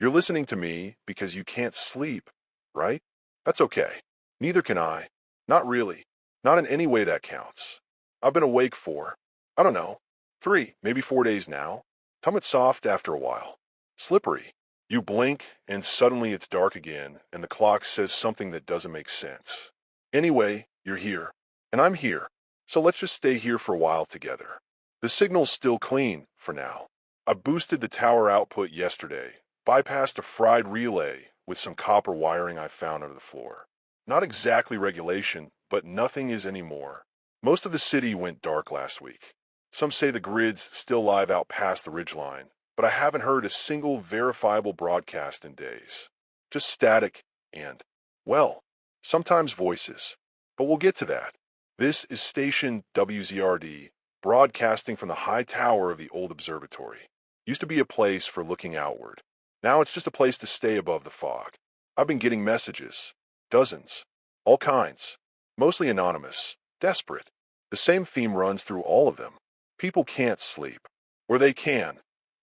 You're listening to me because you can't sleep, right? That's okay. Neither can I. Not really. Not in any way that counts. I've been awake for, I don't know, 3, maybe 4 days now. Tell it soft after a while. Slippery. You blink and suddenly it's dark again and the clock says something that doesn't make sense. Anyway, you're here. And I'm here. So let's just stay here for a while together. The signal's still clean for now. I boosted the tower output yesterday, bypassed a fried relay with some copper wiring I found under the floor. Not exactly regulation, but nothing is anymore. Most of the city went dark last week. Some say the grid's still live out past the ridgeline, but I haven't heard a single verifiable broadcast in days. Just static and, well, sometimes voices. But we'll get to that. This is station WZRD, broadcasting from the high tower of the old observatory. Used to be a place for looking outward. Now it's just a place to stay above the fog. I've been getting messages. Dozens. All kinds. Mostly anonymous. Desperate. The same theme runs through all of them. People can't sleep. Or they can.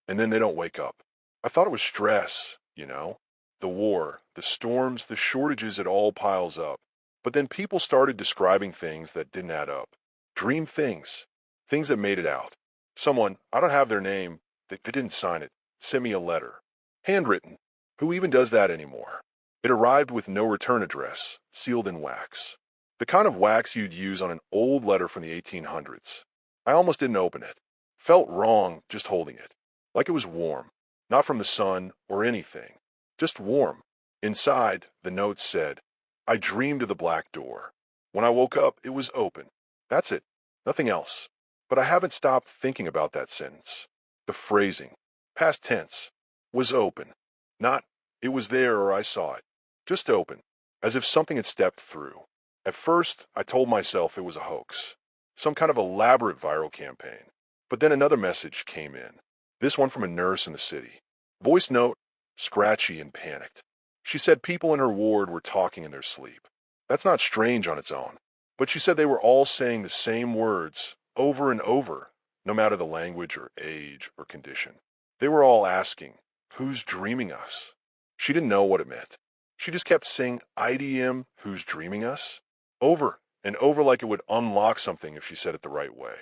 And then they don't wake up. I thought it was stress, you know. The war, the storms, the shortages, it all piles up. But then people started describing things that didn't add up. Dream things. Things that made it out. Someone, I don't have their name, they didn't sign it, sent me a letter. Handwritten. Who even does that anymore? It arrived with no return address, sealed in wax. The kind of wax you'd use on an old letter from the 1800s. I almost didn't open it. Felt wrong just holding it. Like it was warm. Not from the sun or anything. Just warm. Inside, the note said, I dreamed of the black door. When I woke up, it was open. That's it. Nothing else. But I haven't stopped thinking about that sentence. The phrasing, past tense, was open. Not, it was there or I saw it. Just open, as if something had stepped through. At first, I told myself it was a hoax. Some kind of elaborate viral campaign. But then another message came in. This one from a nurse in the city. Voice note, scratchy and panicked. She said people in her ward were talking in their sleep. That's not strange on its own. But she said they were all saying the same words over and over, no matter the language or age or condition. They were all asking, who's dreaming us? She didn't know what it meant. She just kept saying IDM, who's dreaming us? Over and over like it would unlock something if she said it the right way.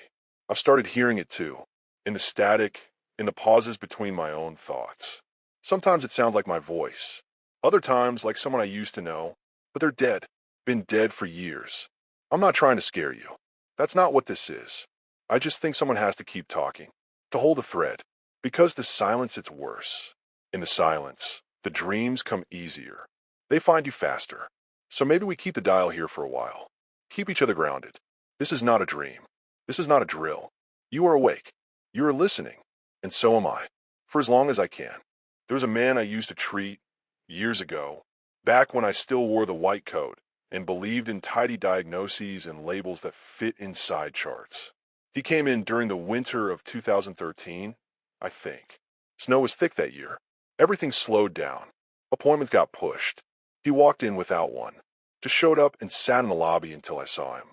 I've started hearing it too, in the static, in the pauses between my own thoughts. Sometimes it sounds like my voice. Other times like someone I used to know, but they're dead. Been dead for years. I'm not trying to scare you. That's not what this is. I just think someone has to keep talking, to hold a thread. Because the silence, it's worse. In the silence, the dreams come easier. They find you faster. So maybe we keep the dial here for a while. Keep each other grounded. This is not a dream. This is not a drill. You are awake. You are listening. And so am I. For as long as I can. There was a man I used to treat years ago, back when I still wore the white coat and believed in tidy diagnoses and labels that fit inside charts. He came in during the winter of 2013, I think. Snow was thick that year. Everything slowed down. Appointments got pushed. He walked in without one. Just showed up and sat in the lobby until I saw him.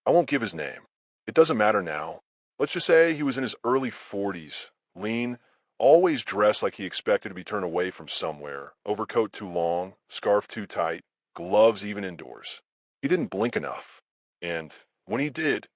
I won't give his name. It doesn't matter now. Let's just say he was in his early 40s, lean, always dressed like he expected to be turned away from somewhere, overcoat too long, scarf too tight, gloves even indoors. He didn't blink enough. And when he did,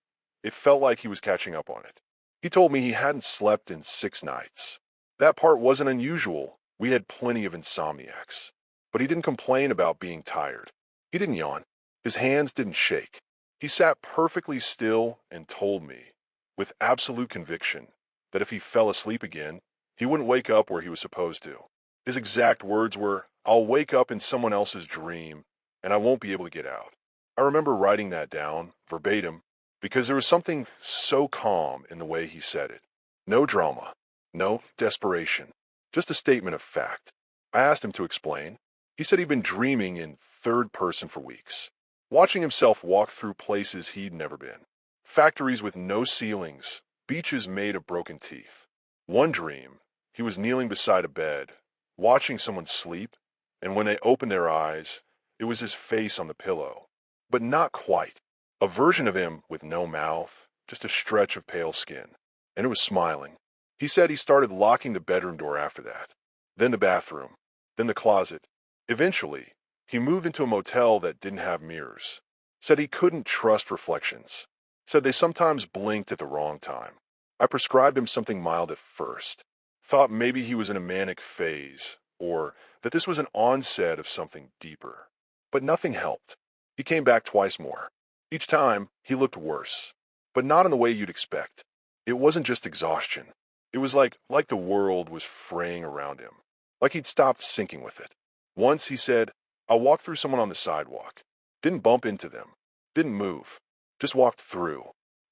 it felt like he was catching up on it. He told me he hadn't slept in 6 nights. That part wasn't unusual. We had plenty of insomniacs. But he didn't complain about being tired. He didn't yawn. His hands didn't shake. He sat perfectly still and told me, with absolute conviction, that if he fell asleep again, he wouldn't wake up where he was supposed to. His exact words were, I'll wake up in someone else's dream, and I won't be able to get out. I remember writing that down, verbatim, because there was something so calm in the way he said it. No drama, no desperation, just a statement of fact. I asked him to explain. He said he'd been dreaming in third person for weeks, watching himself walk through places he'd never been. Factories with no ceilings, beaches made of broken teeth. One dream, he was kneeling beside a bed, watching someone sleep, and when they opened their eyes, it was his face on the pillow. But not quite. A version of him with no mouth, just a stretch of pale skin. And it was smiling. He said he started locking the bedroom door after that. Then the bathroom. then the closet. Eventually, he moved into a motel that didn't have mirrors. Said he couldn't trust reflections. Said they sometimes blinked at the wrong time. I prescribed him something mild at first. Thought maybe he was in a manic phase, or that this was an onset of something deeper. But nothing helped. He came back twice more. Each time, he looked worse. But not in the way you'd expect. It wasn't just exhaustion. It was like the world was fraying around him. Like he'd stopped syncing with it. Once he said, I walked through someone on the sidewalk. Didn't bump into them. Didn't move. Just walked through.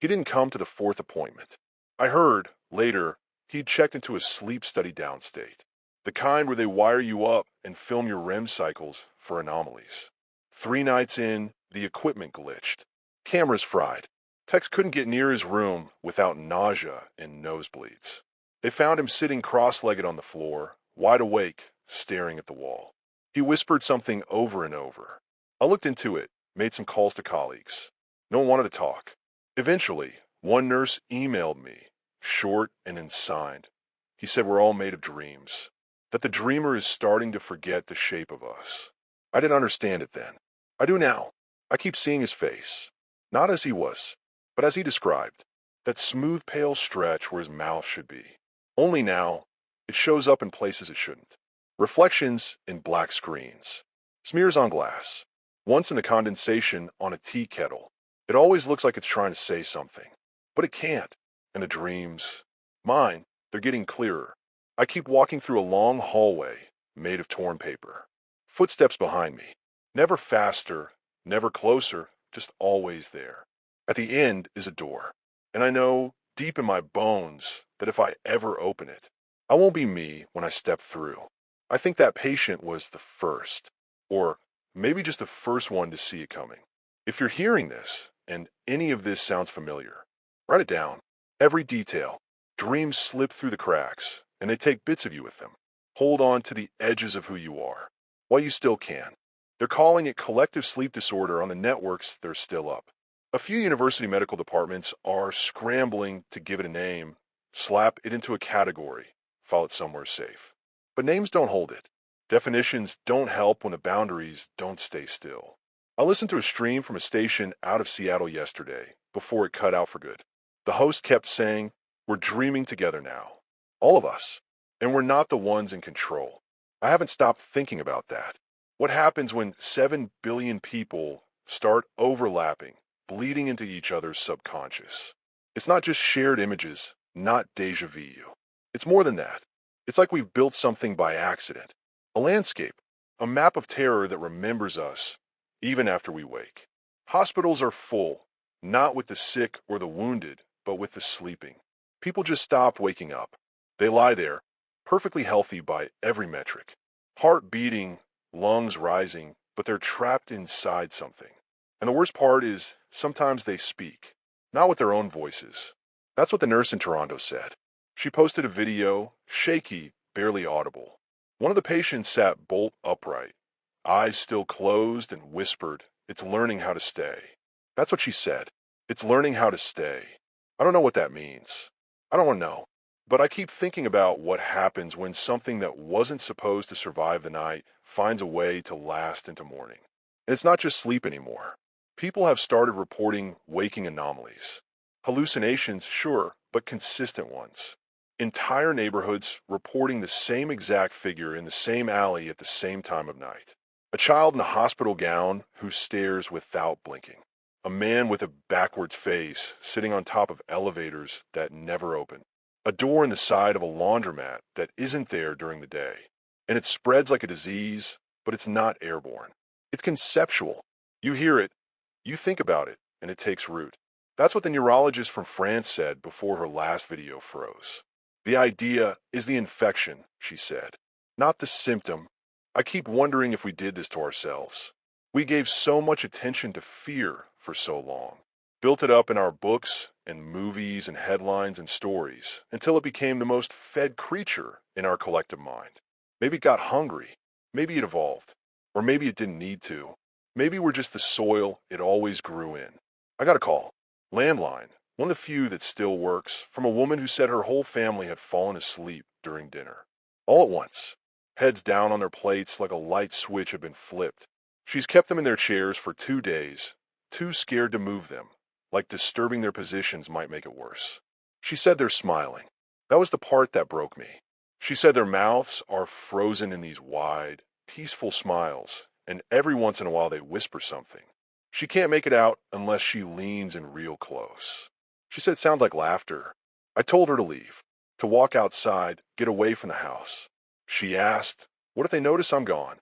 He didn't come to the fourth appointment. I heard, later, he'd checked into a sleep study downstate. The kind where they wire you up and film your REM cycles for anomalies. 3 nights in, the equipment glitched. Cameras fried. Tex couldn't get near his room without nausea and nosebleeds. They found him sitting cross-legged on the floor, wide awake, staring at the wall. He whispered something over and over. I looked into it, made some calls to colleagues. No one wanted to talk. Eventually, one nurse emailed me, short and unsigned. He said we're all made of dreams, that the dreamer is starting to forget the shape of us. I didn't understand it then. I do now. I keep seeing his face, not as he was, but as he described, that smooth pale stretch where his mouth should be. Only now, it shows up in places it shouldn't. Reflections in black screens. Smears on glass. Once in the condensation on a tea kettle. It always looks like it's trying to say something. But it can't. And the dreams. Mine, they're getting clearer. I keep walking through a long hallway made of torn paper. Footsteps behind me. Never faster, never closer, just always there. At the end is a door. And I know, deep in my bones, that if I ever open it, I won't be me when I step through. I think that patient was the first, or maybe just the first one to see it coming. If you're hearing this, and any of this sounds familiar, write it down. Every detail. Dreams slip through the cracks, and they take bits of you with them. Hold on to the edges of who you are, while you still can. They're calling it collective sleep disorder on the networks that are still up. A few university medical departments are scrambling to give it a name, slap it into a category, file it somewhere safe. But names don't hold it. Definitions don't help when the boundaries don't stay still. I listened to a stream from a station out of Seattle yesterday, before it cut out for good. The host kept saying, we're dreaming together now. All of us. And we're not the ones in control. I haven't stopped thinking about that. What happens when 7 billion people start overlapping, bleeding into each other's subconscious? It's not just shared images, not deja vu. It's more than that. It's like we've built something by accident. A landscape, a map of terror that remembers us, even after we wake. Hospitals are full, not with the sick or the wounded, but with the sleeping. People just stop waking up. They lie there, perfectly healthy by every metric. Heart beating, lungs rising, but they're trapped inside something. And the worst part is, sometimes they speak, not with their own voices. That's what the nurse in Toronto said. She posted a video, shaky, barely audible. One of the patients sat bolt upright, eyes still closed, and whispered, it's learning how to stay. That's what she said. It's learning how to stay. I don't know what that means. I don't want to know. But I keep thinking about what happens when something that wasn't supposed to survive the night finds a way to last into morning. And it's not just sleep anymore. People have started reporting waking anomalies. Hallucinations, sure, but consistent ones. Entire neighborhoods reporting the same exact figure in the same alley at the same time of night. A child in a hospital gown who stares without blinking. A man with a backwards face sitting on top of elevators that never open. A door in the side of a laundromat that isn't there during the day. And it spreads like a disease, but it's not airborne. It's conceptual. You hear it, you think about it, and it takes root. That's what the neurologist from France said before her last video froze. The idea is the infection, she said, not the symptom. I keep wondering if we did this to ourselves. We gave so much attention to fear for so long, built it up in our books and movies and headlines and stories until it became the most fed creature in our collective mind. Maybe it got hungry, maybe it evolved, or maybe it didn't need to. Maybe we're just the soil it always grew in. I got a call. Landline. One of the few that still works, from a woman who said her whole family had fallen asleep during dinner. All at once. heads down on their plates like a light switch had been flipped. She's kept them in their chairs for 2 days, too scared to move them, like disturbing their positions might make it worse. She said they're smiling. That was the part that broke me. She said their mouths are frozen in these wide, peaceful smiles, and every once in a while they whisper something. She can't make it out unless she leans in real close. She said it sounds like laughter. I told her to leave, to walk outside, get away from the house. She asked, "What if they notice I'm gone?"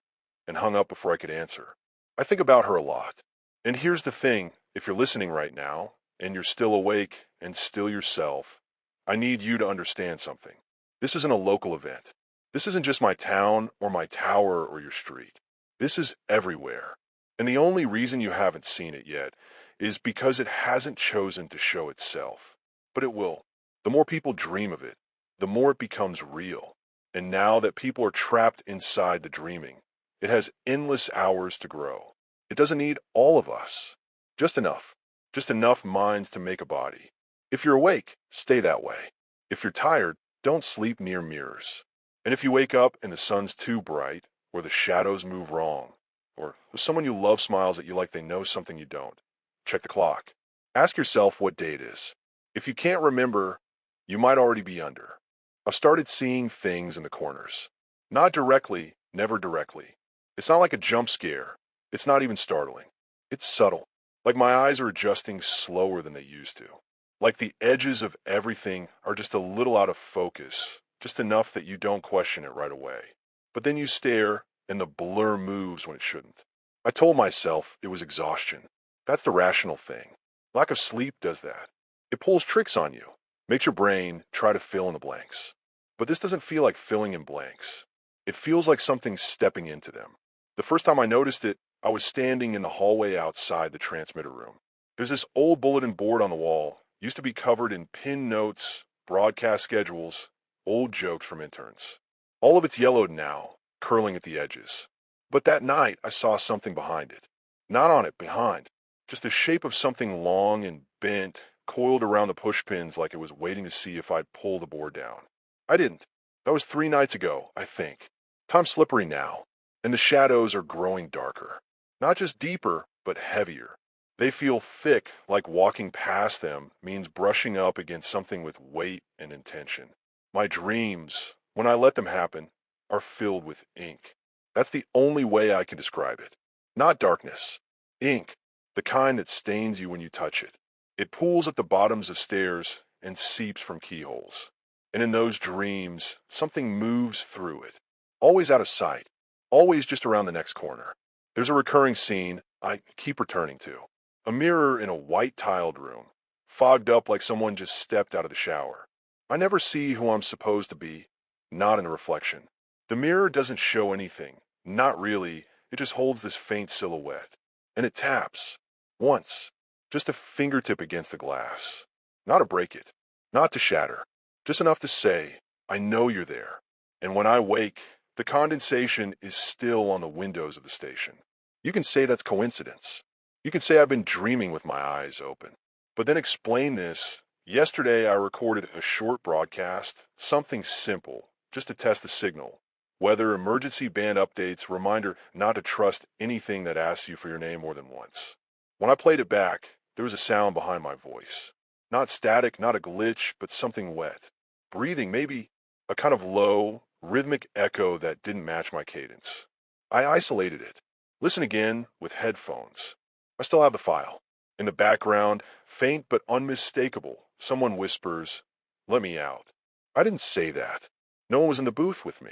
and hung up before I could answer. I think about her a lot. And here's the thing, if you're listening right now, and you're still awake and still yourself, I need you to understand something. This isn't a local event. This isn't just my town or my tower or your street. This is everywhere. And the only reason you haven't seen it yet is because it hasn't chosen to show itself. But it will. The more people dream of it, the more it becomes real. And now that people are trapped inside the dreaming, it has endless hours to grow. It doesn't need all of us. Just enough. Just enough minds to make a body. If you're awake, stay that way. If you're tired, don't sleep near mirrors. And if you wake up and the sun's too bright, or the shadows move wrong, or someone you love smiles at you like they know something you don't, check the clock. Ask yourself what day it is. If you can't remember, you might already be under. I've started seeing things in the corners. Not directly, never directly. It's not like a jump scare. It's not even startling. It's subtle. Like my eyes are adjusting slower than they used to. Like the edges of everything are just a little out of focus, just enough that you don't question it right away. But then you stare, and the blur moves when it shouldn't. I told myself it was exhaustion. That's the rational thing. Lack of sleep does that. It pulls tricks on you, makes your brain try to fill in the blanks. But this doesn't feel like filling in blanks. It feels like something's stepping into them. The first time I noticed it, I was standing in the hallway outside the transmitter room. There's this old bulletin board on the wall, used to be covered in pinned notes, broadcast schedules, old jokes from interns. All of it's yellowed now, curling at the edges. But that night, I saw something behind it. Not on it, behind. Just the shape of something long and bent, coiled around the pushpins like it was waiting to see if I'd pull the board down. I didn't. That was 3 nights ago, I think. Time's slippery now, and the shadows are growing darker. Not just deeper, but heavier. They feel thick, like walking past them means brushing up against something with weight and intention. My dreams, when I let them happen, are filled with ink. That's the only way I can describe it. Not darkness. Ink, the kind that stains you when you touch it. It pools at the bottoms of stairs and seeps from keyholes. And in those dreams, something moves through it. Always out of sight. Always just around the next corner. There's a recurring scene I keep returning to. A mirror in a white tiled room, fogged up like someone just stepped out of the shower. I never see who I'm supposed to be, not in the reflection. The mirror doesn't show anything, not really, it just holds this faint silhouette. And it taps. Once. Just a fingertip against the glass. Not to break it, not to shatter. Just enough to say, I know you're there. And when I wake, the condensation is still on the windows of the station. You can say that's coincidence. You can say I've been dreaming with my eyes open. But then explain this. Yesterday I recorded a short broadcast, something simple, just to test the signal. Weather, emergency band updates, reminder not to trust anything that asks you for your name more than once. When I played it back, there was a sound behind my voice. Not static, not a glitch, but something wet. Breathing, maybe a kind of low, rhythmic echo that didn't match my cadence. I isolated it. Listen again with headphones. I still have the file. In the background, faint but unmistakable, someone whispers, "Let me out." I didn't say that. No one was in the booth with me.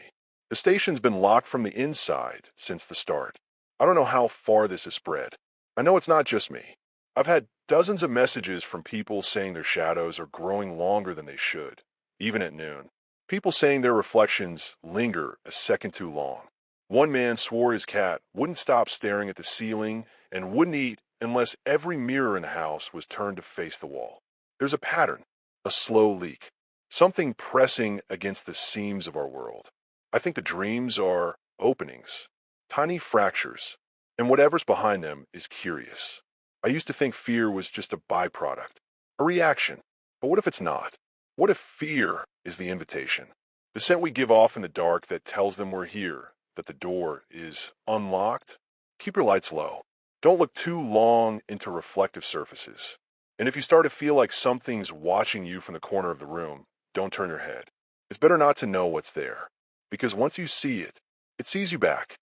The station's been locked from the inside since the start. I don't know how far this has spread. I know it's not just me. I've had dozens of messages from people saying their shadows are growing longer than they should, even at noon. People saying their reflections linger a second too long. One man swore his cat wouldn't stop staring at the ceiling and wouldn't eat unless every mirror in the house was turned to face the wall. There's a pattern, a slow leak, something pressing against the seams of our world. I think the dreams are openings, tiny fractures, and whatever's behind them is curious. I used to think fear was just a byproduct, a reaction. But what if it's not? What if fear is the invitation? The scent we give off in the dark that tells them we're here, that the door is unlocked. Keep your lights low. Don't look too long into reflective surfaces. And if you start to feel like something's watching you from the corner of the room, don't turn your head. It's better not to know what's there, because once you see it, it sees you back.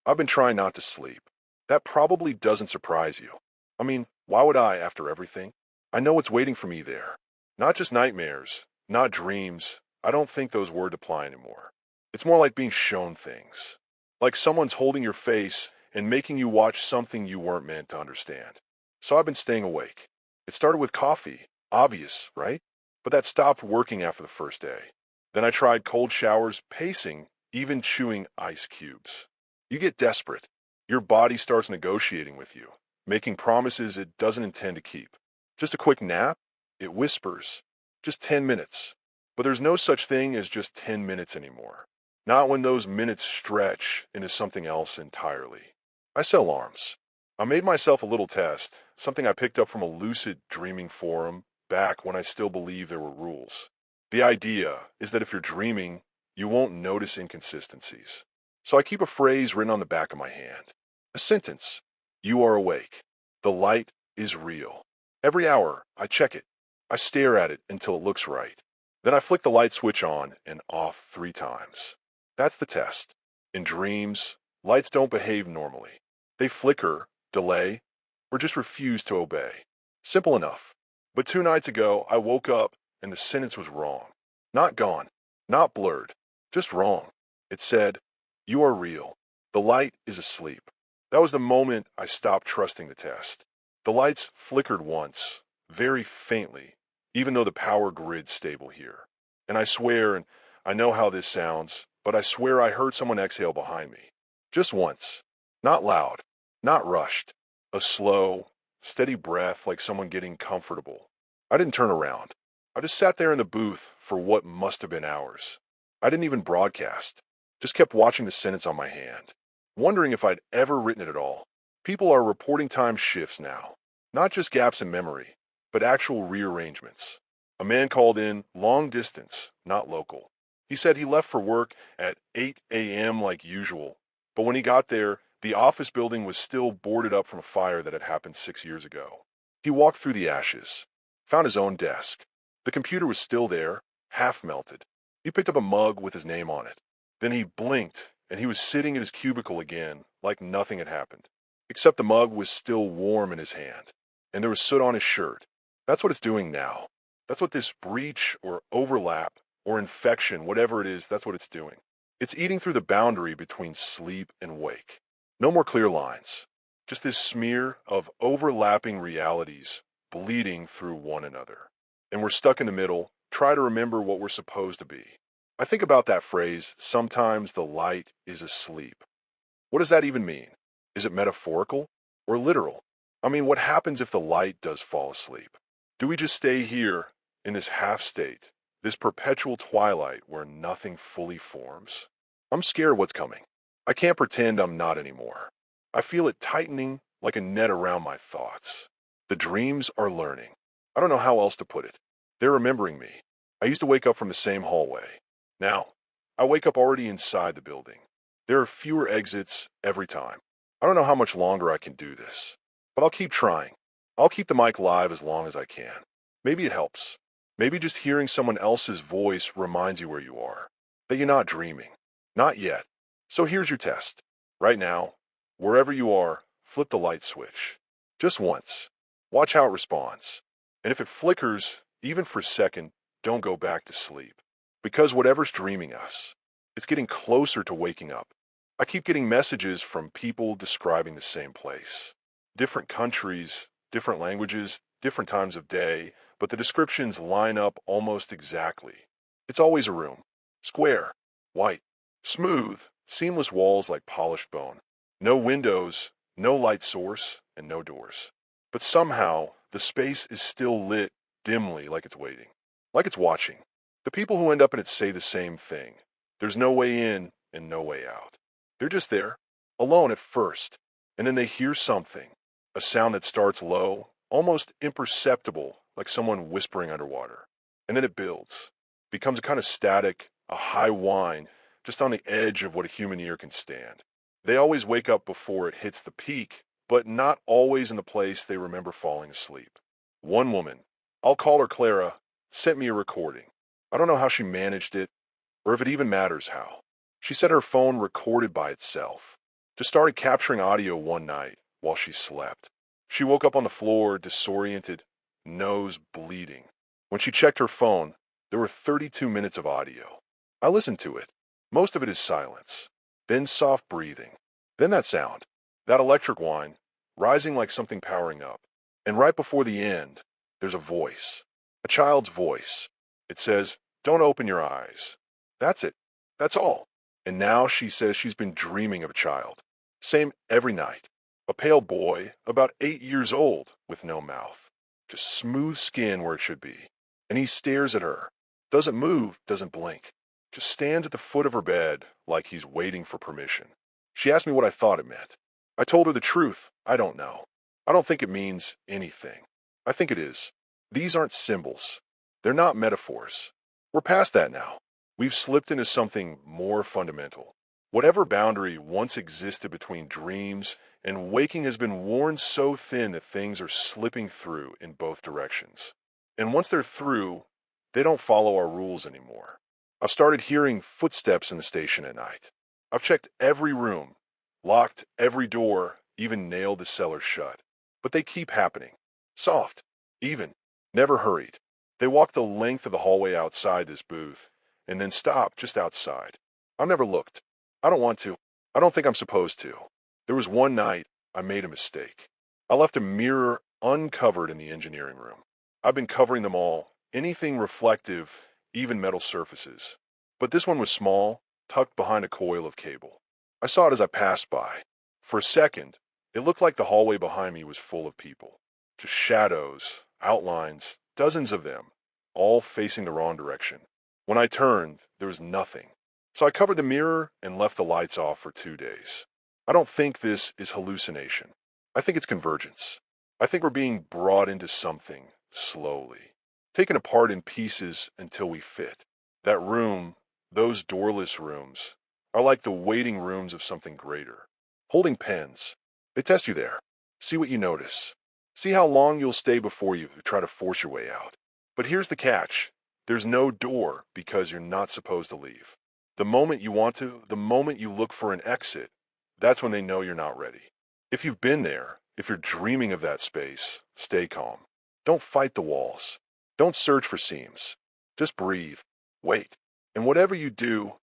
I've been trying not to sleep. That probably doesn't surprise you. I mean, why would I after everything? I know what's waiting for me there. Not just nightmares, not dreams. I don't think those words apply anymore. It's more like being shown things. Like someone's holding your face and making you watch something you weren't meant to understand. So I've been staying awake. It started with coffee. Obvious, right? But that stopped working after the first day. Then I tried cold showers, pacing, even chewing ice cubes. You get desperate. Your body starts negotiating with you, making promises it doesn't intend to keep. Just a quick nap? It whispers. Just 10 minutes. But there's no such thing as just 10 minutes anymore. Not when those minutes stretch into something else entirely. I set alarms. I made myself a little test, something I picked up from a lucid dreaming forum back when I still believed there were rules. The idea is that if you're dreaming, you won't notice inconsistencies. So I keep a phrase written on the back of my hand. A sentence. You are awake. The light is real. Every hour, I check it. I stare at it until it looks right. Then I flick the light switch on and off 3 times. That's the test. In dreams, lights don't behave normally. They flicker, delay, or just refuse to obey. Simple enough. But 2 nights ago, I woke up and the sentence was wrong. Not gone. Not blurred. Just wrong. It said, you are real. The light is asleep. That was the moment I stopped trusting the test. The lights flickered once, very faintly, even though the power grid's stable here. And I swear, and I know how this sounds, but I swear I heard someone exhale behind me. Just once. Not loud. Not rushed. A slow, steady breath like someone getting comfortable. I didn't turn around. I just sat there in the booth for what must have been hours. I didn't even broadcast. Just kept watching the sentence on my hand, wondering if I'd ever written it at all. People are reporting time shifts now. Not just gaps in memory, but actual rearrangements. A man called in long distance, not local. He said he left for work at 8 a.m. like usual, but when he got there, the office building was still boarded up from a fire that had happened 6 years ago. He walked through the ashes, found his own desk. The computer was still there, half melted. He picked up a mug with his name on it. Then he blinked, and he was sitting in his cubicle again, like nothing had happened. Except the mug was still warm in his hand, and there was soot on his shirt. That's what it's doing now. That's what this breach or overlap or infection, whatever it is, that's what it's doing. It's eating through the boundary between sleep and wake. No more clear lines. Just this smear of overlapping realities bleeding through one another. And we're stuck in the middle, try to remember what we're supposed to be. I think about that phrase, sometimes the light is asleep. What does that even mean? Is it metaphorical or literal? I mean, what happens if the light does fall asleep? Do we just stay here in this half state, this perpetual twilight where nothing fully forms? I'm scared what's coming. I can't pretend I'm not anymore. I feel it tightening like a net around my thoughts. The dreams are learning. I don't know how else to put it. They're remembering me. I used to wake up from the same hallway. Now, I wake up already inside the building. There are fewer exits every time. I don't know how much longer I can do this, but I'll keep trying. I'll keep the mic live as long as I can. Maybe it helps. Maybe just hearing someone else's voice reminds you where you are, that you're not dreaming. Not yet. So here's your test. Right now, wherever you are, flip the light switch. Just once. Watch how it responds. And if it flickers, even for a second, don't go back to sleep. Because whatever's dreaming us, it's getting closer to waking up. I keep getting messages from people describing the same place. Different countries, different languages, different times of day, but the descriptions line up almost exactly. It's always a room. Square, white, smooth, seamless walls like polished bone. No windows, no light source, and no doors. But somehow, the space is still lit dimly like it's waiting, like it's watching. The people who end up in it say the same thing. There's no way in and no way out. They're just there, alone at first, and then they hear something, a sound that starts low, almost imperceptible, like someone whispering underwater. And then it builds, becomes a kind of static, a high whine, just on the edge of what a human ear can stand. They always wake up before it hits the peak, but not always in the place they remember falling asleep. One woman, I'll call her Clara, sent me a recording. I don't know how she managed it, or if it even matters how. She said her phone recorded by itself. Just started capturing audio one night while she slept. She woke up on the floor, disoriented, nose bleeding. When she checked her phone, there were 32 minutes of audio. I listened to it. Most of it is silence, then soft breathing, then that sound, that electric whine, rising like something powering up. And right before the end, there's a voice, a child's voice. It says, "Don't open your eyes." That's it. That's all. And now she says she's been dreaming of a child. Same every night. A pale boy, about 8 years old, with no mouth. Just smooth skin where it should be. And he stares at her. Doesn't move, doesn't blink. Just stands at the foot of her bed like he's waiting for permission. She asked me what I thought it meant. I told her the truth. I don't know. I don't think it means anything. I think it is. These aren't symbols. They're not metaphors. We're past that now. We've slipped into something more fundamental. Whatever boundary once existed between dreams and waking has been worn so thin that things are slipping through in both directions. And once they're through, they don't follow our rules anymore. I've started hearing footsteps in the station at night. I've checked every room, locked every door, even nailed the cellar shut. But they keep happening. Soft, even, never hurried. They walk the length of the hallway outside this booth, and then stop just outside. I've never looked. I don't want to. I don't think I'm supposed to. There was one night I made a mistake. I left a mirror uncovered in the engineering room. I've been covering them all, anything reflective, even metal surfaces. But this one was small, tucked behind a coil of cable. I saw it as I passed by. For a second, it looked like the hallway behind me was full of people. Just shadows, outlines, dozens of them, all facing the wrong direction. When I turned, there was nothing. So I covered the mirror and left the lights off for 2 days. I don't think this is hallucination. I think it's convergence. I think we're being brought into something slowly, taken apart in pieces until we fit. That room, those doorless rooms, are like the waiting rooms of something greater. Holding pens. They test you there. See what you notice. See how long you'll stay before you try to force your way out. But here's the catch. There's no door because you're not supposed to leave. The moment you want to, the moment you look for an exit, that's when they know you're not ready. If you've been there, if you're dreaming of that space, stay calm. Don't fight the walls. Don't search for seams. Just breathe. Wait. And whatever you do,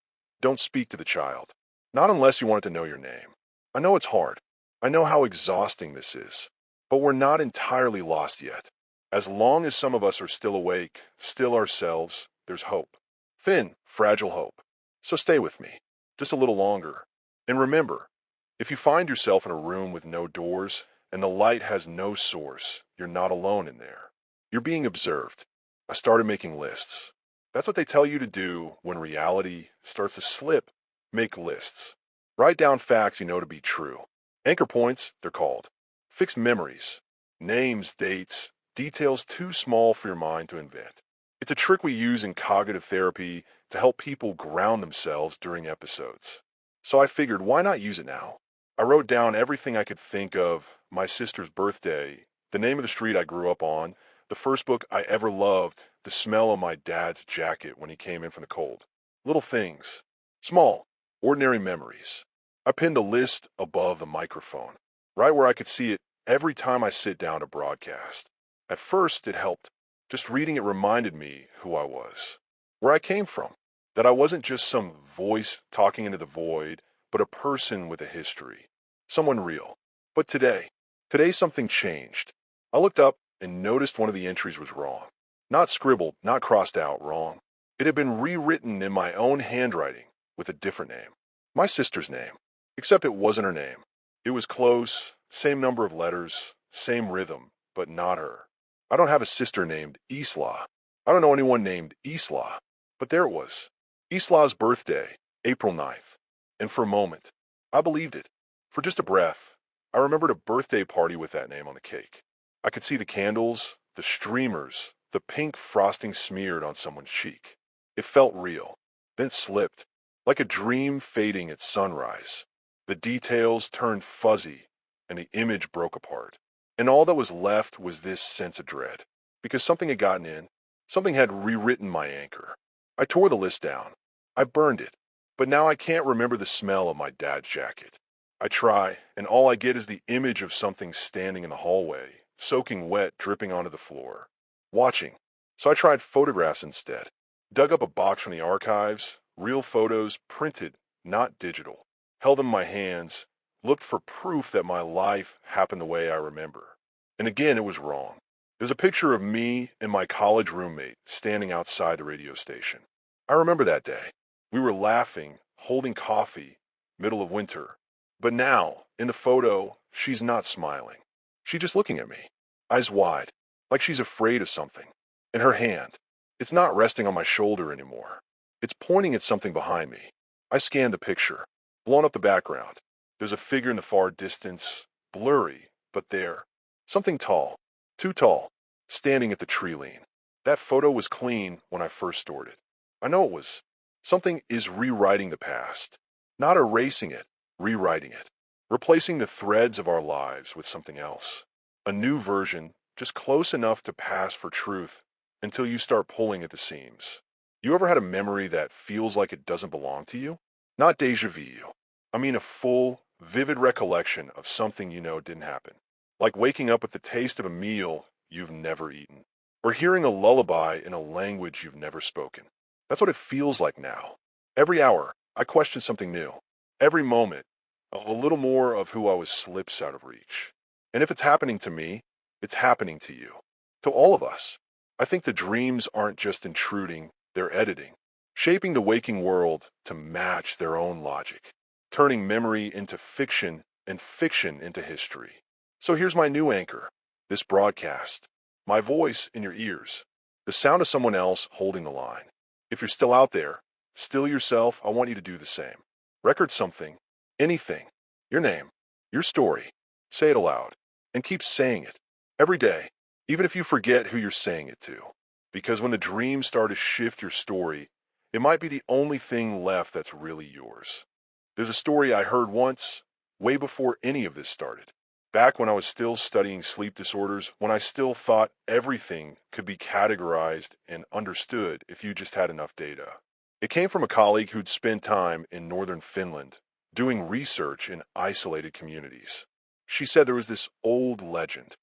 don't speak to the child. Not unless you want it to know your name. I know it's hard. I know how exhausting this is. But we're not entirely lost yet. As long as some of us are still awake, still ourselves, there's hope. Thin, fragile hope. So stay with me. Just a little longer. And remember, if you find yourself in a room with no doors and the light has no source, you're not alone in there. You're being observed. I started making lists. That's what they tell you to do when reality starts to slip. Make lists. Write down facts you know to be true. Anchor points, they're called. Fixed memories. Names, dates, details too small for your mind to invent. It's a trick we use in cognitive therapy to help people ground themselves during episodes. So I figured, why not use it now? I wrote down everything I could think of, my sister's birthday, the name of the street I grew up on, the first book I ever loved, the smell of my dad's jacket when he came in from the cold. Little things. Small, ordinary memories. I pinned a list above the microphone, right where I could see it every time I sit down to broadcast. At first, it helped. Just reading it reminded me who I was, where I came from, that I wasn't just some voice talking into the void, but a person with a history, someone real. But today something changed. I looked up and noticed one of the entries was wrong. Not scribbled, not crossed out, wrong. It had been rewritten in my own handwriting with a different name. My sister's name, except it wasn't her name. It was close, same number of letters, same rhythm, but not her. I don't have a sister named Isla. I don't know anyone named Isla. But there it was. Isla's birthday, April 9th. And for a moment, I believed it. For just a breath, I remembered a birthday party with that name on the cake. I could see the candles, the streamers, the pink frosting smeared on someone's cheek. It felt real. then slipped, like a dream fading at sunrise. The details turned fuzzy, and the image broke apart. And all that was left was this sense of dread, because something had gotten in, something had rewritten my anchor. I tore the list down. I burned it, but now I can't remember the smell of my dad's jacket. I try, and all I get is the image of something standing in the hallway, soaking wet, dripping onto the floor, watching. So I tried photographs instead. Dug up a box from the archives, real photos, printed, not digital. Held them in my hands, looked for proof that my life happened the way I remember. And again, it was wrong. There's a picture of me and my college roommate standing outside the radio station. I remember that day. We were laughing, holding coffee, middle of winter. But now, in the photo, she's not smiling. She's just looking at me, eyes wide, like she's afraid of something. And her hand, it's not resting on my shoulder anymore. It's pointing at something behind me. I scan the picture, blown up the background. There's a figure in the far distance, blurry, but there. Something tall, too tall, standing at the tree lean. That photo was clean when I first stored it. I know it was. Something is rewriting the past, not erasing it, rewriting it, replacing the threads of our lives with something else. A new version, just close enough to pass for truth until you start pulling at the seams. You ever had a memory that feels like it doesn't belong to you? Not deja vu. I mean a full, vivid recollection of something you know didn't happen. Like waking up with the taste of a meal you've never eaten, or hearing a lullaby in a language you've never spoken. That's what it feels like now. Every hour, I question something new. Every moment, a little more of who I was slips out of reach. And if it's happening to me, it's happening to you. To all of us. I think the dreams aren't just intruding, they're editing, shaping the waking world to match their own logic, turning memory into fiction and fiction into history. So here's my new anchor, this broadcast, my voice in your ears, the sound of someone else holding the line. If you're still out there, still yourself, I want you to do the same. Record something, anything, your name, your story. Say it aloud, and keep saying it every day, even if you forget who you're saying it to. Because when the dreams start to shift your story, it might be the only thing left that's really yours. There's a story I heard once, way before any of this started. Back when I was still studying sleep disorders, when I still thought everything could be categorized and understood if you just had enough data. It came from a colleague who'd spent time in northern Finland doing research in isolated communities. She said there was this old legend,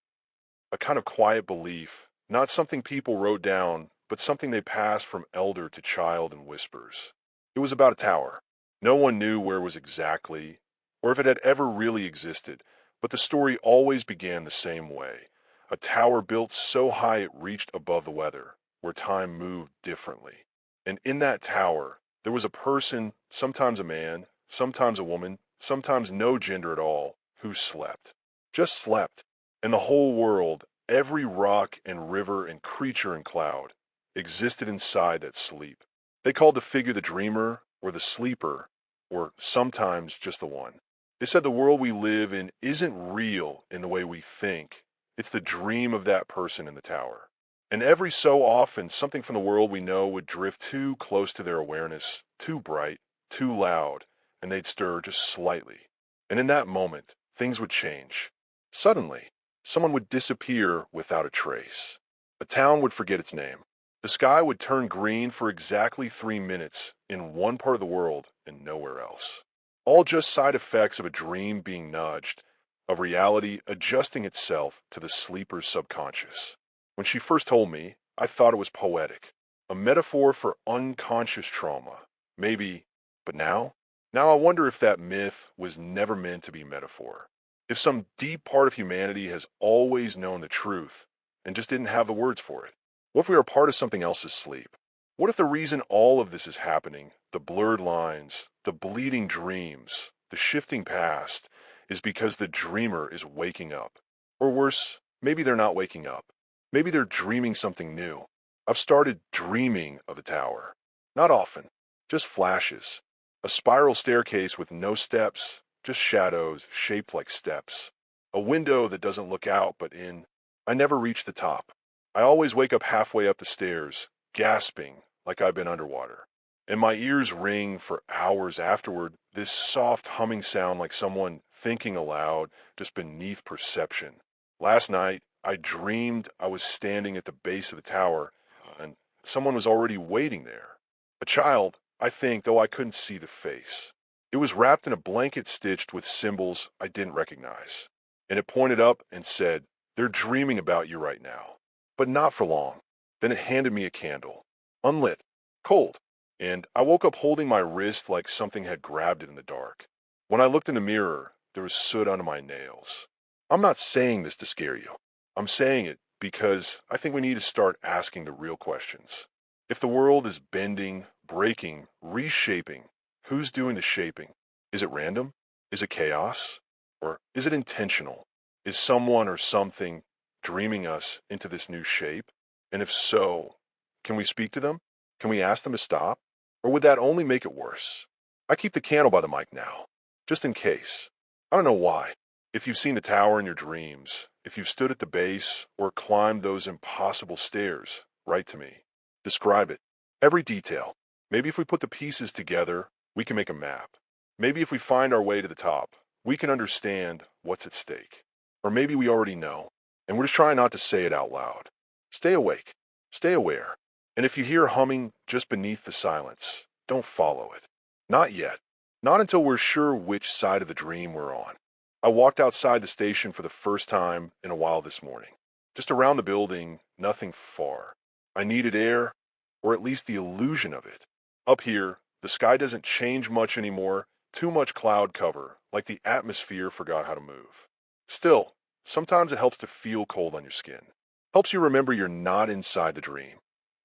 a kind of quiet belief, not something people wrote down, but something they passed from elder to child in whispers. It was about a tower. No one knew where it was exactly, or if it had ever really existed, but the story always began the same way. A tower built so high it reached above the weather, where time moved differently. And in that tower, there was a person, sometimes a man, sometimes a woman, sometimes no gender at all, who slept. Just slept. And the whole world, every rock and river and creature and cloud, existed inside that sleep. They called the figure the dreamer, or the sleeper, or sometimes just the one. They said the world we live in isn't real in the way we think. It's the dream of that person in the tower. And every so often, something from the world we know would drift too close to their awareness, too bright, too loud, and they'd stir just slightly. And in that moment, things would change. Suddenly, someone would disappear without a trace. A town would forget its name. The sky would turn green for exactly 3 minutes in one part of the world and nowhere else. All just side effects of a dream being nudged, of reality adjusting itself to the sleeper's subconscious. When she first told me, I thought it was poetic, a metaphor for unconscious trauma. Maybe, but now? Now I wonder if that myth was never meant to be metaphor. If some deep part of humanity has always known the truth and just didn't have the words for it. What if we are part of something else's sleep? What if the reason all of this is happening, the blurred lines, the bleeding dreams, the shifting past, is because the dreamer is waking up? Or worse, maybe they're not waking up. Maybe they're dreaming something new. I've started dreaming of a tower. Not often, just flashes. A spiral staircase with no steps, just shadows shaped like steps. A window that doesn't look out but in. I never reach the top. I always wake up halfway up the stairs, gasping like I've been underwater. and my ears ring for hours afterward, this soft humming sound like someone thinking aloud just beneath perception. Last night, I dreamed I was standing at the base of the tower, and someone was already waiting there. A child, I think, though I couldn't see the face. It was wrapped in a blanket stitched with symbols I didn't recognize, and it pointed up and said, "They're dreaming about you right now." But not for long. Then it handed me a candle, unlit, cold, and I woke up holding my wrist like something had grabbed it in the dark. When I looked in the mirror, there was soot under my nails. I'm not saying this to scare you. I'm saying it because I think we need to start asking the real questions. If the world is bending, breaking, reshaping, who's doing the shaping? Is it random? Is it chaos? Or is it intentional? Is someone or something dreaming us into this new shape? And if so, can we speak to them? Can we ask them to stop? Or would that only make it worse? I keep the candle by the mic now, just in case. I don't know why. If you've seen the tower in your dreams, if you've stood at the base or climbed those impossible stairs, write to me. Describe it. Every detail. Maybe if we put the pieces together, we can make a map. Maybe if we find our way to the top, we can understand what's at stake. Or maybe we already know, and we're just trying not to say it out loud. Stay awake. Stay aware. And if you hear humming just beneath the silence, don't follow it. Not yet. Not until we're sure which side of the dream we're on. I walked outside the station for the first time in a while this morning. Just around the building, nothing far. I needed air, or at least the illusion of it. Up here, the sky doesn't change much anymore, too much cloud cover, like the atmosphere forgot how to move. Still, sometimes it helps to feel cold on your skin. Helps you remember you're not inside the dream.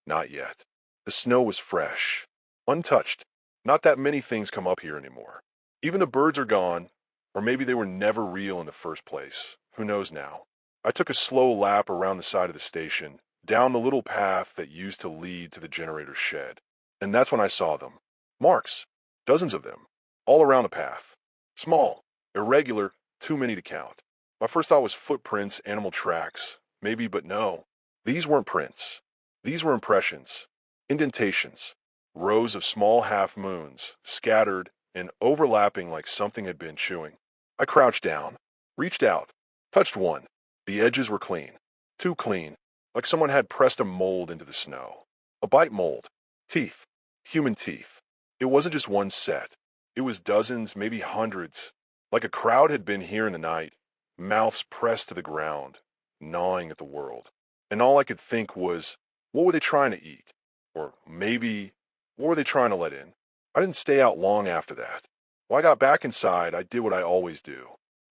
Not yet. The snow was fresh, untouched. Not that many things come up here anymore. Even the birds are gone, or maybe they were never real in the first place. Who knows now? I took a slow lap around the side of the station, down the little path that used to lead to the generator's shed. And that's when I saw them. Marks. Dozens of them. All around the path. Small. Irregular. Too many to count. My first thought was footprints, animal tracks. Maybe, but no. These weren't prints. These were impressions. Indentations. Rows of small half moons, scattered and overlapping like something had been chewing. I crouched down, reached out, touched one. The edges were clean. Too clean, like someone had pressed a mold into the snow. A bite mold. Teeth. Human teeth. It wasn't just one set. It was dozens, maybe hundreds. Like a crowd had been here in the night, mouths pressed to the ground, gnawing at the world. And all I could think was, what were they trying to eat? Or maybe, what were they trying to let in? I didn't stay out long after that. When I got back inside, I did what I always do.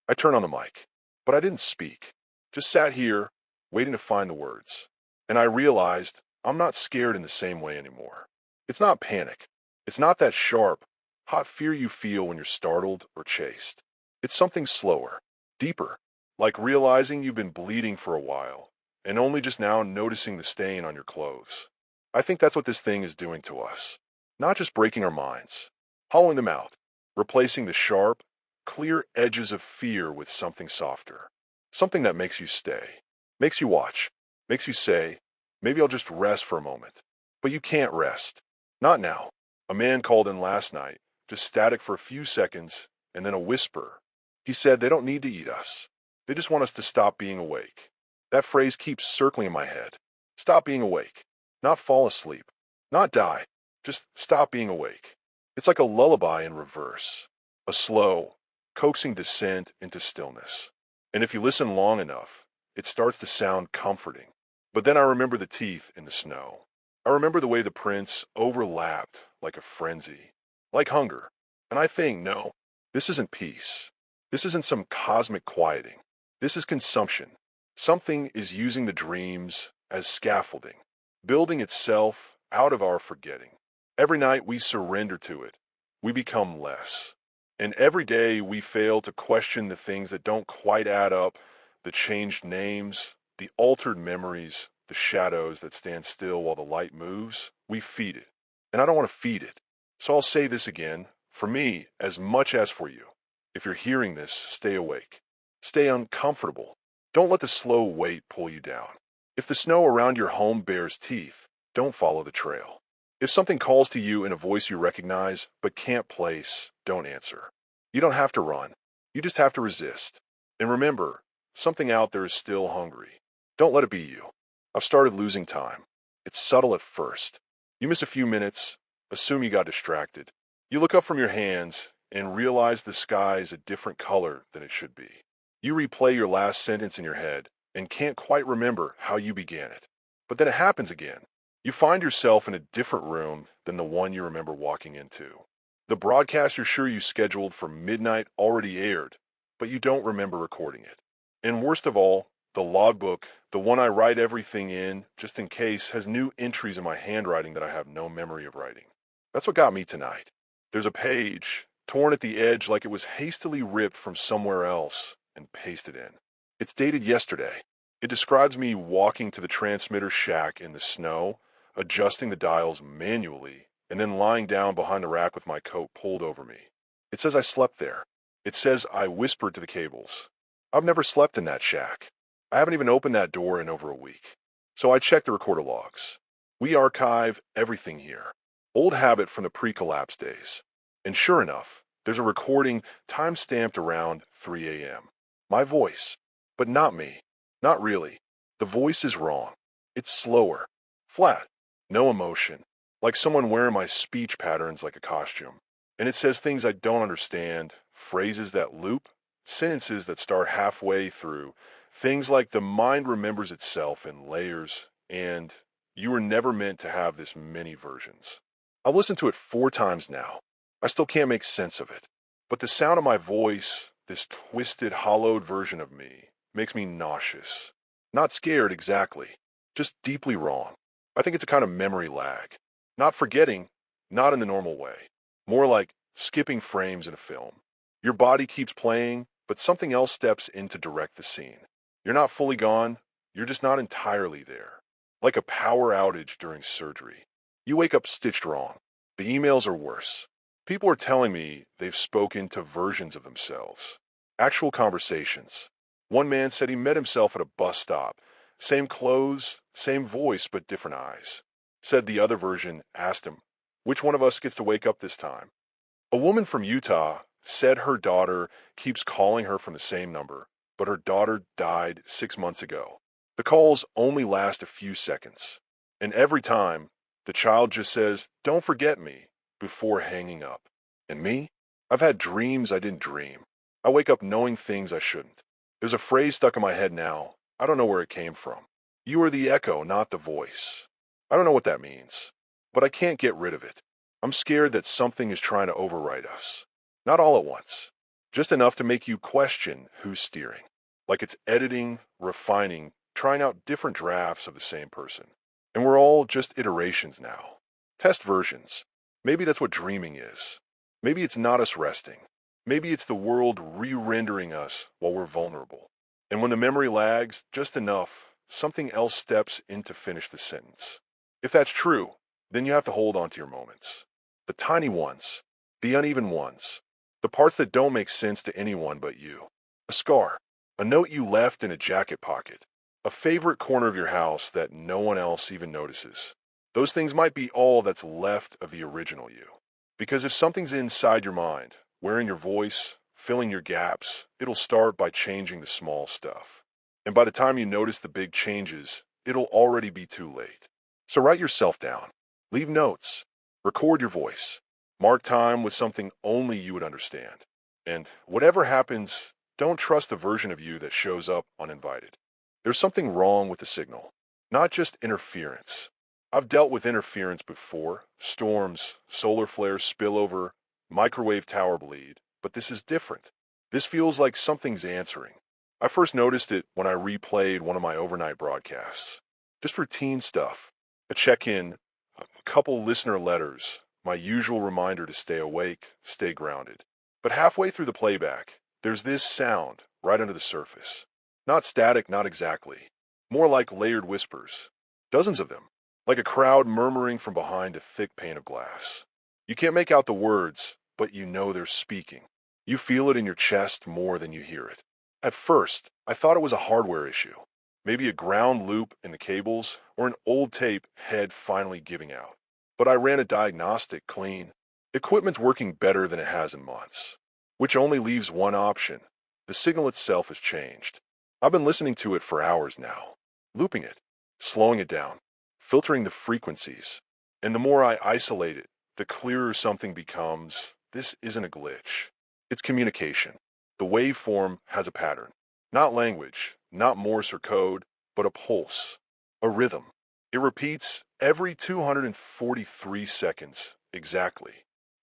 I turned on the mic. But I didn't speak. Just sat here, waiting to find the words. And I realized I'm not scared in the same way anymore. It's not panic. It's not that sharp, hot fear you feel when you're startled or chased. It's something slower, deeper, like realizing you've been bleeding for a while, and only just now noticing the stain on your clothes. I think that's what this thing is doing to us. Not just breaking our minds, hollowing them out, replacing the sharp, clear edges of fear with something softer. Something that makes you stay, makes you watch, makes you say, maybe I'll just rest for a moment. But you can't rest. Not now. A man called in last night, just static for a few seconds, and then a whisper. He said they don't need to eat us. They just want us to stop being awake. That phrase keeps circling in my head. Stop being awake. Not fall asleep. Not die. Just stop being awake. It's like a lullaby in reverse. A slow, coaxing descent into stillness. And if you listen long enough, it starts to sound comforting. But then I remember the teeth in the snow. I remember the way the prints overlapped like a frenzy, like hunger. And I think, no, this isn't peace. This isn't some cosmic quieting. This is consumption. Something is using the dreams as scaffolding, building itself out of our forgetting. Every night we surrender to it, we become less. And every day we fail to question the things that don't quite add up, the changed names, the altered memories, the shadows that stand still while the light moves. We feed it. And I don't want to feed it. So I'll say this again, for me as much as for you. If you're hearing this, stay awake. Stay uncomfortable. Don't let the slow weight pull you down. If the snow around your home bears teeth, don't follow the trail. If something calls to you in a voice you recognize but can't place, don't answer. You don't have to run. You just have to resist. And remember, something out there is still hungry. Don't let it be you. I've started losing time. It's subtle at first. You miss a few minutes, assume you got distracted. You look up from your hands and realize the sky is a different color than it should be. You replay your last sentence in your head and can't quite remember how you began it. But then it happens again. You find yourself in a different room than the one you remember walking into. The broadcast you're sure you scheduled for midnight already aired, but you don't remember recording it. And worst of all, the logbook, the one I write everything in just in case, has new entries in my handwriting that I have no memory of writing. That's what got me tonight. There's a page, torn at the edge like it was hastily ripped from somewhere else and pasted in. It's dated yesterday. It describes me walking to the transmitter shack in the snow, adjusting the dials manually, and then lying down behind the rack with my coat pulled over me. It says I slept there. It says I whispered to the cables. I've never slept in that shack. I haven't even opened that door in over a week. So I checked the recorder logs. We archive everything here. Old habit from the pre-collapse days. And sure enough, there's a recording time-stamped around 3 a.m. My voice, but not me. Not really. The voice is wrong. It's slower, flat, no emotion, like someone wearing my speech patterns like a costume. And it says things I don't understand, phrases that loop, sentences that start halfway through, things like the mind remembers itself in layers, and you were never meant to have this many versions. I've listened to it 4 times now. I still can't make sense of it. But the sound of my voice, this twisted, hollowed version of me, makes me nauseous. Not scared exactly, just deeply wrong. I think it's a kind of memory lag. Not forgetting, not in the normal way. More like skipping frames in a film. Your body keeps playing, but something else steps in to direct the scene. You're not fully gone, you're just not entirely there. Like a power outage during surgery. You wake up stitched wrong. The emails are worse. People are telling me they've spoken to versions of themselves. Actual conversations. One man said he met himself at a bus stop. Same clothes, same voice, but different eyes. Said the other version asked him, which one of us gets to wake up this time? A woman from Utah said her daughter keeps calling her from the same number, but her daughter died 6 months ago. The calls only last a few seconds. And every time, the child just says, "Don't forget me," before hanging up. And me? I've had dreams I didn't dream. I wake up knowing things I shouldn't. There's a phrase stuck in my head now. I don't know where it came from. You are the echo, not the voice. I don't know what that means, but I can't get rid of it. I'm scared that something is trying to override us. Not all at once, just enough to make you question who's steering. Like it's editing, refining, trying out different drafts of the same person. And we're all just iterations now. Test versions. Maybe that's what dreaming is. Maybe it's not us resting. Maybe it's the world re-rendering us while we're vulnerable. And when the memory lags just enough, something else steps in to finish the sentence. If that's true, then you have to hold on to your moments. The tiny ones, the uneven ones, the parts that don't make sense to anyone but you. A scar, a note you left in a jacket pocket, a favorite corner of your house that no one else even notices. Those things might be all that's left of the original you. Because if something's inside your mind, wearing your voice, filling your gaps, it'll start by changing the small stuff. And by the time you notice the big changes, it'll already be too late. So write yourself down. Leave notes. Record your voice. Mark time with something only you would understand. And whatever happens, don't trust the version of you that shows up uninvited. There's something wrong with the signal, not just interference. I've dealt with interference before, storms, solar flares, spillover, microwave tower bleed, but this is different. This feels like something's answering. I first noticed it when I replayed one of my overnight broadcasts. Just routine stuff. A check-in, a couple listener letters, my usual reminder to stay awake, stay grounded. But halfway through the playback, there's this sound right under the surface. Not static, not exactly. More like layered whispers. Dozens of them. Like a crowd murmuring from behind a thick pane of glass. You can't make out the words, but you know they're speaking. You feel it in your chest more than you hear it. At first, I thought it was a hardware issue. Maybe a ground loop in the cables, or an old tape head finally giving out. but I ran a diagnostic clean. Equipment's working better than it has in months, which only leaves one option. The signal itself has changed. I've been listening to it for hours now, looping it, slowing it down, filtering the frequencies. And the more I isolate it, the clearer something becomes. This isn't a glitch. It's communication. The waveform has a pattern. Not language, not Morse or code, but a pulse, a rhythm. It repeats every 243 seconds exactly.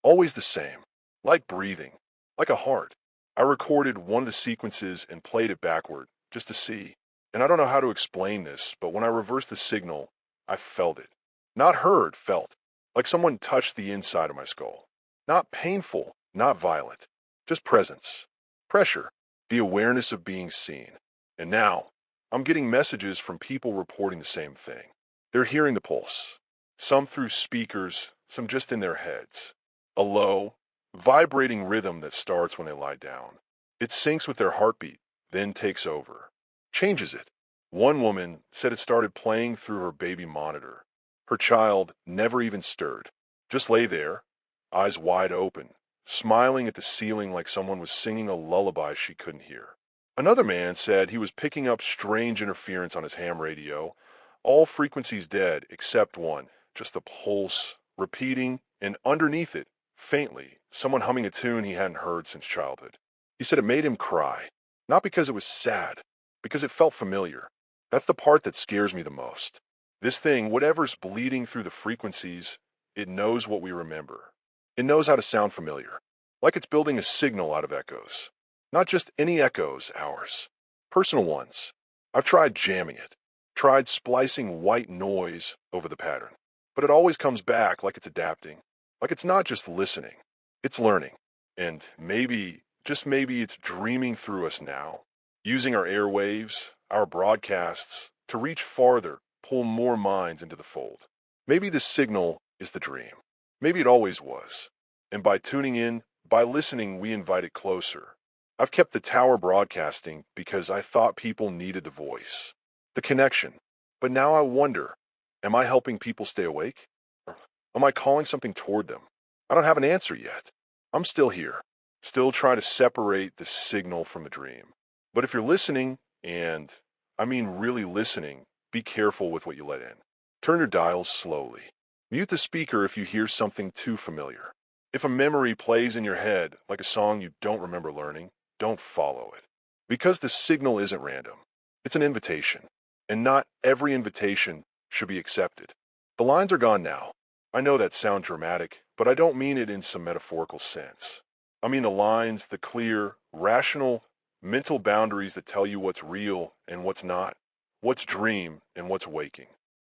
Always the same, like breathing, like a heart. I recorded one of the sequences and played it backward just to see. And I don't know how to explain this, but when I reversed the signal, I felt it. Not heard, felt. Like someone touched the inside of my skull. Not painful, not violent. Just presence. Pressure. The awareness of being seen. And now, I'm getting messages from people reporting the same thing. They're hearing the pulse. Some through speakers, some just in their heads. A low, vibrating rhythm that starts when they lie down. It syncs with their heartbeat, then takes over. Changes it. One woman said it started playing through her baby monitor. Her child never even stirred. Just lay there, eyes wide open, smiling at the ceiling like someone was singing a lullaby she couldn't hear. Another man said he was picking up strange interference on his ham radio, all frequencies dead except one, just a pulse, repeating, and underneath it, faintly, someone humming a tune he hadn't heard since childhood. He said it made him cry, not because it was sad, because it felt familiar. That's the part that scares me the most. This thing, whatever's bleeding through the frequencies, it knows what we remember. It knows how to sound familiar, like it's building a signal out of echoes. Not just any echoes, ours. Personal ones. I've tried jamming it, tried splicing white noise over the pattern, but it always comes back like it's adapting, like it's not just listening, it's learning. And maybe, just maybe, it's dreaming through us now, using our airwaves, our broadcasts, to reach farther, pull more minds into the fold. Maybe the signal is the dream. Maybe it always was. And by tuning in, by listening, we invite it closer. I've kept the tower broadcasting because I thought people needed the voice, the connection. But now I wonder, am I helping people stay awake? Or am I calling something toward them? I don't have an answer yet. I'm still here, still trying to separate the signal from the dream. But if you're listening, and I mean really listening, be careful with what you let in. Turn your dials slowly. Mute the speaker if you hear something too familiar. If a memory plays in your head, like a song you don't remember learning, don't follow it. Because the signal isn't random. It's an invitation. And not every invitation should be accepted. The lines are gone now. I know that sounds dramatic, but I don't mean it in some metaphorical sense. I mean the lines, the clear, rational, mental boundaries that tell you what's real and what's not, what's dream and what's waking.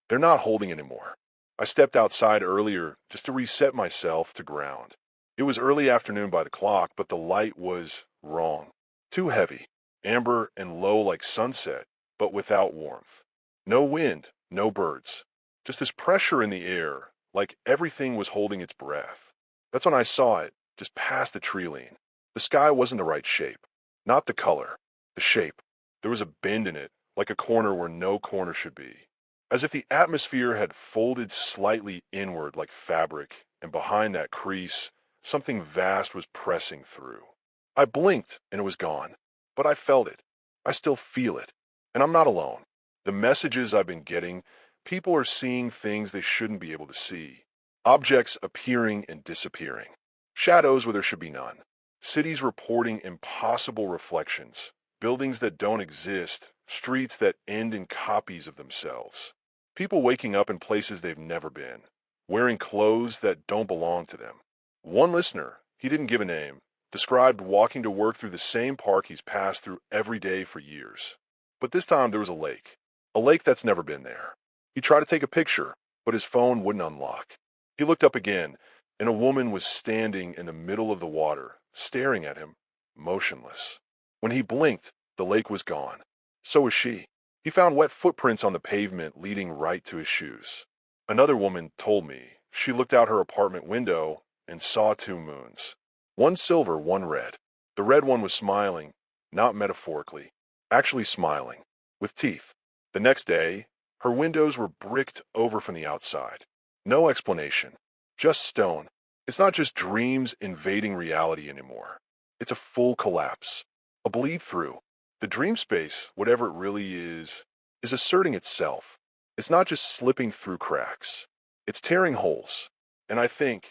They're not holding anymore. I stepped outside earlier just to reset myself to ground. It was early afternoon by the clock, but the light was wrong. Too heavy, amber and low like sunset, but without warmth. No wind, no birds. Just this pressure in the air, like everything was holding its breath. That's when I saw it, just past the tree lean. The sky wasn't the right shape. Not the color, the shape. There was a bend in it, like a corner where no corner should be. As if the atmosphere had folded slightly inward like fabric, and behind that crease, something vast was pressing through. I blinked and it was gone, but I felt it. I still feel it. And I'm not alone. The messages I've been getting, people are seeing things they shouldn't be able to see. Objects appearing and disappearing. Shadows where there should be none. Cities reporting impossible reflections. Buildings that don't exist. Streets that end in copies of themselves. People waking up in places they've never been. Wearing clothes that don't belong to them. One listener, he didn't give a name, described walking to work through the same park he's passed through every day for years. But this time there was a lake that's never been there. He tried to take a picture, but his phone wouldn't unlock. He looked up again, and a woman was standing in the middle of the water, staring at him, motionless. When he blinked, the lake was gone. So was she. He found wet footprints on the pavement leading right to his shoes. Another woman told me she looked out her apartment window and saw two moons. One silver, one red. The red one was smiling, not metaphorically, actually smiling, with teeth. The next day, her windows were bricked over from the outside. No explanation. Just stone. It's not just dreams invading reality anymore. It's a full collapse. A bleed through. The dream space, whatever it really is asserting itself. It's not just slipping through cracks. It's tearing holes. And I think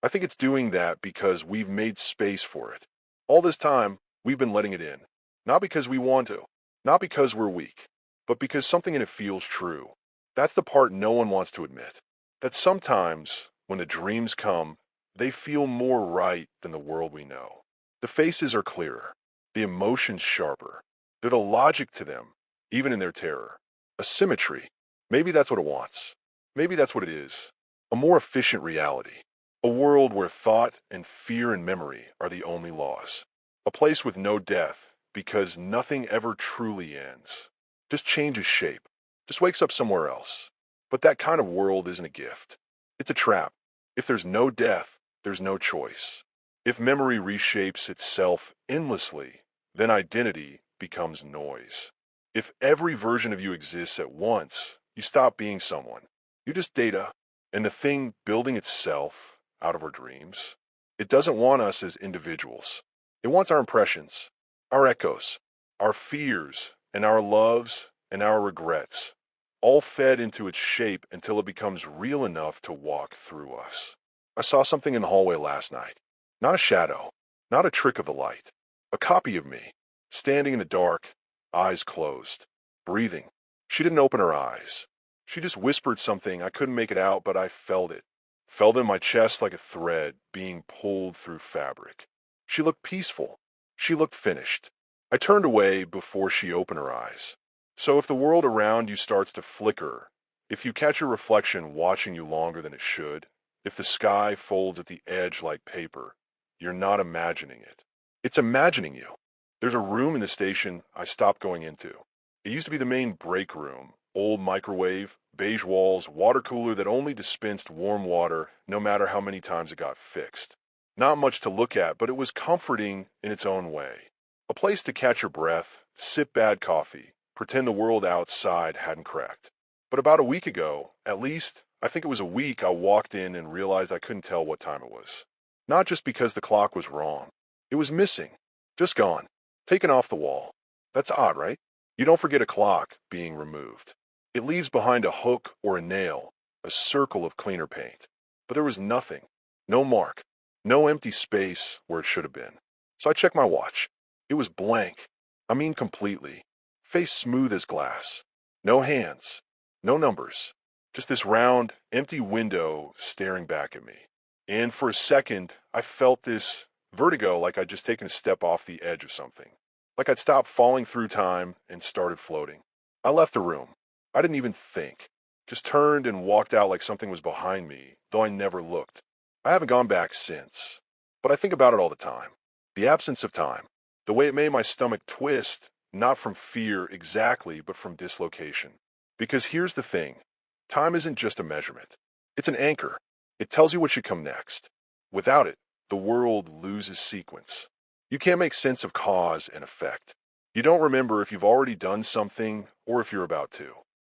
it's doing that because we've made space for it. All this time, we've been letting it in. Not because we want to. Not because we're weak. But because something in it feels true. That's the part no one wants to admit. That sometimes, when the dreams come, they feel more right than the world we know. The faces are clearer, the emotions sharper. There's a logic to them, even in their terror. A symmetry. Maybe that's what it wants. Maybe that's what it is. A more efficient reality. A world where thought and fear and memory are the only laws. A place with no death, because nothing ever truly ends. Just changes shape. Just wakes up somewhere else. But that kind of world isn't a gift. It's a trap. If there's no death, there's no choice. If memory reshapes itself endlessly, then identity becomes noise. If every version of you exists at once, you stop being someone. You're just data, and the thing building itself out of our dreams. It doesn't want us as individuals. It wants our impressions, our echoes, our fears, and our loves and our regrets, all fed into its shape until it becomes real enough to walk through us. I saw something in the hallway last night. Not a shadow, not a trick of the light. A copy of me, standing in the dark, eyes closed, breathing. She didn't open her eyes. She just whispered something. I couldn't make it out, but I felt it. Felt in my chest like a thread being pulled through fabric. She looked peaceful. She looked finished. I turned away before she opened her eyes. So if the world around you starts to flicker, if you catch a reflection watching you longer than it should, if the sky folds at the edge like paper, you're not imagining it. It's imagining you. There's a room in the station I stopped going into. It used to be the main break room, old microwave, beige walls, water cooler that only dispensed warm water no matter how many times it got fixed. Not much to look at, but it was comforting in its own way. A place to catch your breath, sip bad coffee, pretend the world outside hadn't cracked. But about a week ago, at least, I think it was a week, I walked in and realized I couldn't tell what time it was. Not just because the clock was wrong. It was missing. Just gone. Taken off the wall. That's odd, right? You don't forget a clock being removed. It leaves behind a hook or a nail, a circle of cleaner paint. But there was nothing. No mark. No empty space where it should have been. So I checked my watch. It was blank. I mean completely. Face smooth as glass. No hands. No numbers. Just this round, empty window staring back at me. And for a second, I felt this vertigo like I'd just taken a step off the edge of something. Like I'd stopped falling through time and started floating. I left the room. I didn't even think. Just turned and walked out like something was behind me, though I never looked. I haven't gone back since. But I think about it all the time. The absence of time. The way it made my stomach twist, not from fear exactly, but from dislocation. Because here's the thing. Time isn't just a measurement. It's an anchor. It tells you what should come next. Without it, the world loses sequence. You can't make sense of cause and effect. You don't remember if you've already done something or if you're about to.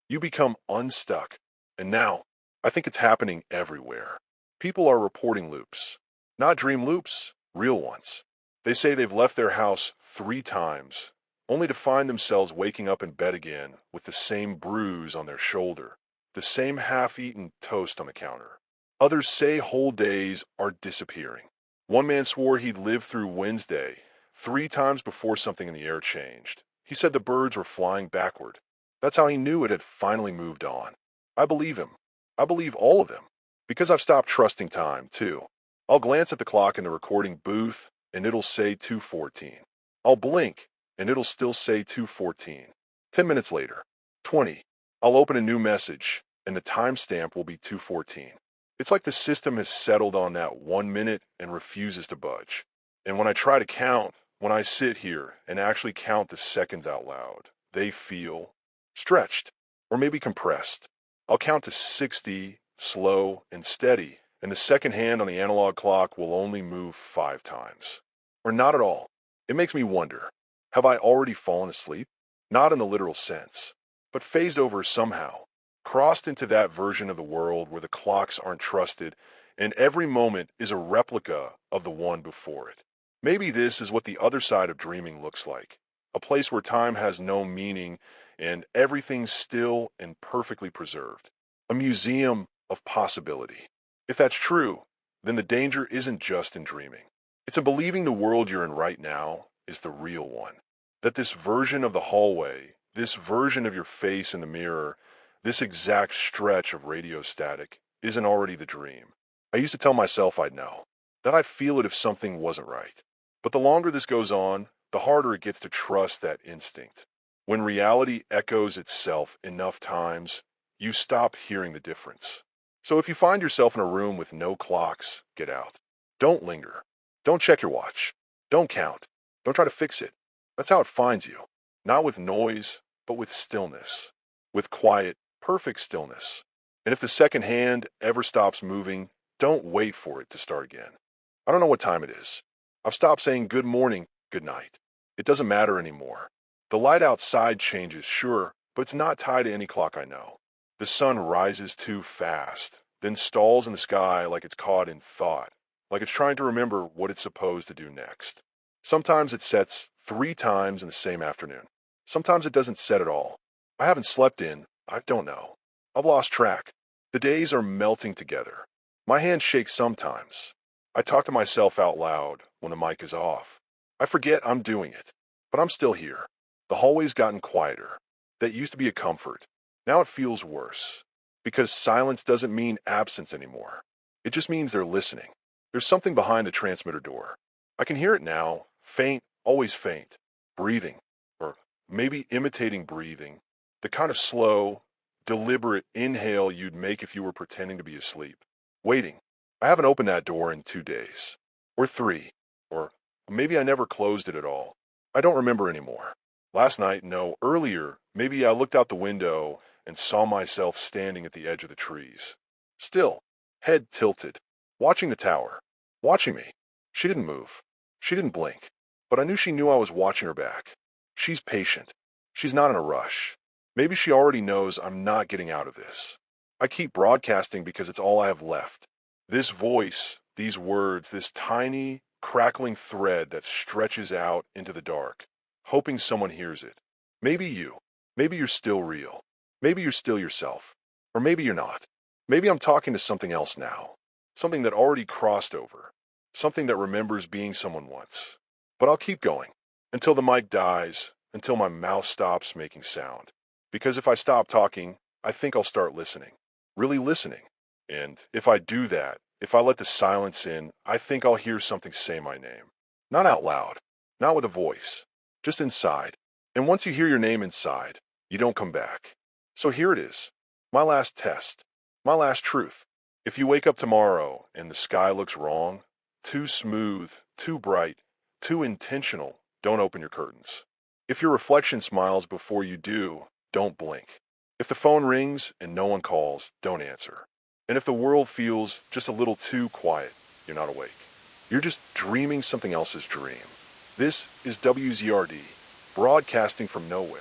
You become unstuck. And now, I think it's happening everywhere. People are reporting loops. Not dream loops, real ones. They say they've left their house 3 times, only to find themselves waking up in bed again with the same bruise on their shoulder, the same half-eaten toast on the counter. Others say whole days are disappearing. One man swore he'd lived through Wednesday 3 times before something in the air changed. He said the birds were flying backward. That's how he knew it had finally moved on. I believe him. I believe all of them. Because I've stopped trusting time, too. I'll glance at the clock in the recording booth, and it'll say 2:14. I'll blink, and it'll still say 2:14. 10 minutes later, 20. I'll open a new message, and the timestamp will be 2:14. It's like the system has settled on that 1 minute and refuses to budge. And when I try to count, when I sit here and actually count the seconds out loud, they feel stretched, or maybe compressed. I'll count to 60, slow and steady, and the second hand on the analog clock will only move 5 times. Or not at all. It makes me wonder, have I already fallen asleep? Not in the literal sense, but phased over somehow, Crossed into that version of the world where the clocks aren't trusted and every moment is a replica of the one before it. Maybe this is what the other side of dreaming looks like. A place where time has no meaning and everything's still and perfectly preserved. A museum of possibility. If that's true, then the danger isn't just in dreaming. It's in believing the world you're in right now is the real one. That this version of the hallway, this version of your face in the mirror, this exact stretch of radio static isn't already the dream. I used to tell myself I'd know, that I'd feel it if something wasn't right. But the longer this goes on, the harder it gets to trust that instinct. When reality echoes itself enough times, you stop hearing the difference. So if you find yourself in a room with no clocks, get out. Don't linger. Don't check your watch. Don't count. Don't try to fix it. That's how it finds you. Not with noise, but with stillness. With quiet, perfect stillness. And if the second hand ever stops moving, don't wait for it to start again. I don't know what time it is. I've stopped saying good morning, good night. It doesn't matter anymore. The light outside changes, sure, but it's not tied to any clock I know. The sun rises too fast, then stalls in the sky like it's caught in thought, like it's trying to remember what it's supposed to do next. Sometimes it sets 3 times in the same afternoon. Sometimes it doesn't set at all. I haven't slept in, I don't know. I've lost track. The days are melting together. My hands shake sometimes. I talk to myself out loud when the mic is off. I forget I'm doing it, but I'm still here. The hallway's gotten quieter. That used to be a comfort. Now it feels worse. Because silence doesn't mean absence anymore. It just means they're listening. There's something behind the transmitter door. I can hear it now, faint, always faint, breathing, or maybe imitating breathing, the kind of slow, deliberate inhale you'd make if you were pretending to be asleep. Waiting. I haven't opened that door in 2 days. Or 3. Or maybe I never closed it at all. I don't remember anymore. Last night, no, earlier, maybe I looked out the window and saw myself standing at the edge of the trees. Still, head tilted, watching the tower, watching me. She didn't move. She didn't blink. But I knew she knew I was watching her back. She's patient. She's not in a rush. Maybe she already knows I'm not getting out of this. I keep broadcasting because it's all I have left. This voice, these words, this tiny, crackling thread that stretches out into the dark, hoping someone hears it. Maybe you. Maybe you're still real. Maybe you're still yourself. Or maybe you're not. Maybe I'm talking to something else now. Something that already crossed over. Something that remembers being someone once. But I'll keep going. Until the mic dies. Until my mouth stops making sound. Because if I stop talking, I think I'll start listening. Really listening. And if I do that, if I let the silence in, I think I'll hear something say my name. Not out loud. Not with a voice. Just inside. And once you hear your name inside, you don't come back. So here it is. My last test. My last truth. If you wake up tomorrow and the sky looks wrong, too smooth, too bright, too intentional, don't open your curtains. If your reflection smiles before you do, don't blink. If the phone rings and no one calls, don't answer. And if the world feels just a little too quiet, you're not awake. You're just dreaming something else's dream. This is WZRD, broadcasting from nowhere.